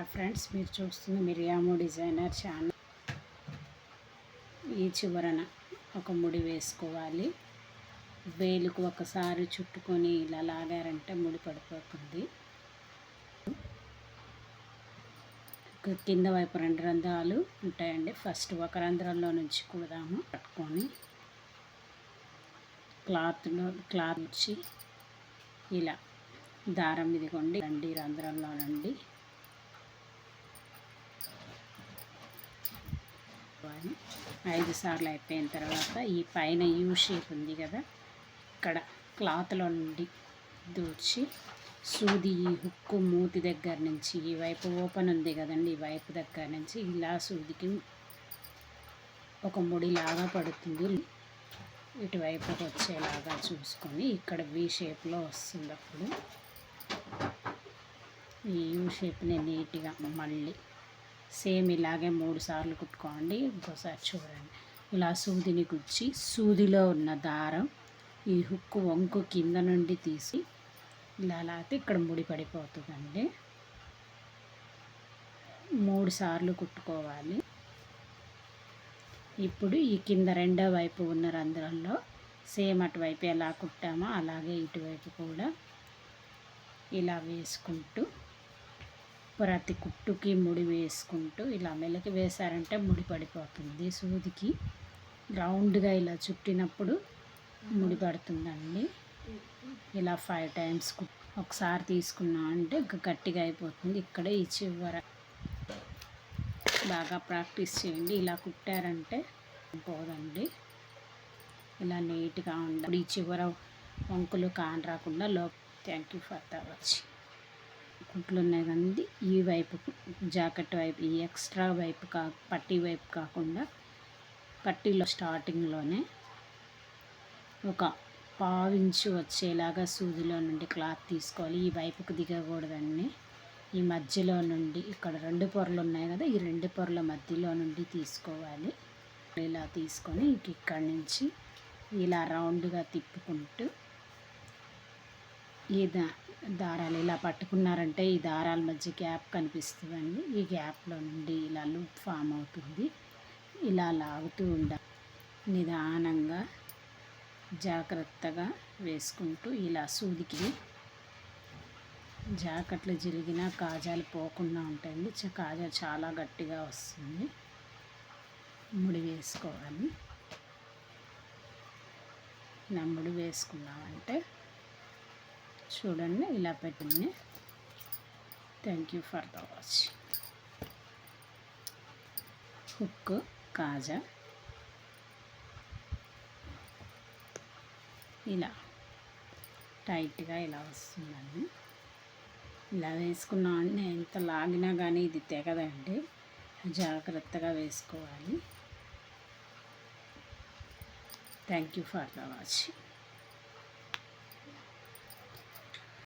Hi friends, మీరు చూస్తున్న Miriam designer channel. ఈ చివరన ఒక ముడి వేసుకోవాలి. వేలుకు ఒకసారి చుట్టుకొని ఇలా లాగారంటే ముడి పడిపోతుంది. కింద వైపు 2 రంధ్రాలు ఉంటాయండి. ఫస్ట్ ఒక రంధ్రంలో నుంచి కుడదాము. పట్టుకొని క్లాత్ వచ్చి ఇలా దారం ఇదిగోండి, 2 రంధ్రంలో నుండి 5 సార్లు అయిపోయిన తర్వాత ఈ పైన యూ షేప్ ఉంది కదా, ఇక్కడ క్లాత్లో నుండి దూర్చి సూది ఈ హుక్కు మూతి దగ్గర నుంచి, ఈ వైపు ఓపెన్ ఉంది కదండి, ఈ వైపు దగ్గర నుంచి ఇలా సూదికి ఒక ముడిలాగా పడుతుంది. ఇటువైపుకి వచ్చేలాగా చూసుకొని ఇక్కడ వి షేప్లో వస్తుంది. అప్పుడు ఈ యూ షేప్ని నీట్గా మళ్ళీ సేమ్ ఇలాగే 3 సార్లు కుట్టుకోండి. ఇంకోసారి చూడండి. ఇలా సూదిని గుచ్చి సూదిలో ఉన్న దారం ఈ హుక్కు వంకు కింద నుండి తీసి ఇలా లాగితే ఇక్కడ ముడి పడిపోతుందండి. 3 సార్లు కుట్టుకోవాలి. ఇప్పుడు ఈ కింద రెండో వైపు ఉన్న రంధ్రంలో సేమ్ అటువైపు ఎలా కుట్టామో అలాగే ఇటువైపు కూడా ఇలా వేసుకుంటూ ప్రతి కుట్టుకి ముడి వేసుకుంటూ ఇలా మెలికి వేశారంటే ముడి పడిపోతుంది. సూదికి రౌండ్గా ఇలా చుట్టినప్పుడు ముడి పడుతుందండి. ఇలా 5 టైమ్స్ ఒకసారి తీసుకున్నా అంటే గట్టిగా అయిపోతుంది. ఇక్కడ ఈ చివర బాగా ప్రాక్టీస్ చేయండి. ఇలా కుట్టారంటే పోదండి. ఇలా నీట్గా ఉండాలి. ఈ చివర వంకులు కాని రాకుండా thank you for the watching. కుట్లు ఉన్నాయి కానీ ఈ వైపు జాకెట్ వైపు, ఈ ఎక్స్ట్రా వైపు పట్టీ వైపు కాకుండా పట్టీలో స్టార్టింగ్లోనే ఒక 1/2 ఇంచు వచ్చేలాగా సూదిలో నుండి క్లాత్ తీసుకోవాలి. ఈ వైపుకు దిగకూడదండి. ఈ మధ్యలో నుండి ఇక్కడ 2 పొరలు ఉన్నాయి కదా, ఈ 2 పొరల మధ్యలో నుండి తీసుకోవాలి. ఇలా తీసుకొని ఇక్కడి నుంచి ఇలా రౌండ్గా తిప్పుకుంటూ ఈ దారాలు ఇలా పట్టుకున్నారంటే ఈ దారాల మధ్య గ్యాప్ కనిపిస్తుందండి. ఈ గ్యాప్లో నుండి ఇలా లూప్ ఫామ్ అవుతుంది. ఇలా లాగుతూ ఉండాలి. నిదానంగా జాగ్రత్తగా వేసుకుంటూ ఇలా సూదికి జాకెట్లు జిలిగిన కాజాలు పోకుండా ఉంటాయండి. కాజా చాలా గట్టిగా వస్తుంది. ముడి వేసుకోవాలి. ఇలా ముడి వేసుకున్నామంటే చూడండి ఇలా పెట్టింది. Thank you for the watching. Hook కాజా ఇలా టైట్గా ఇలా వస్తుందండి. ఇలా వేసుకున్నామంటే ఎంత లాగినా కానీ ఇది తెగదండి. జాగ్రత్తగా వేసుకోవాలి. Thank you for the watching.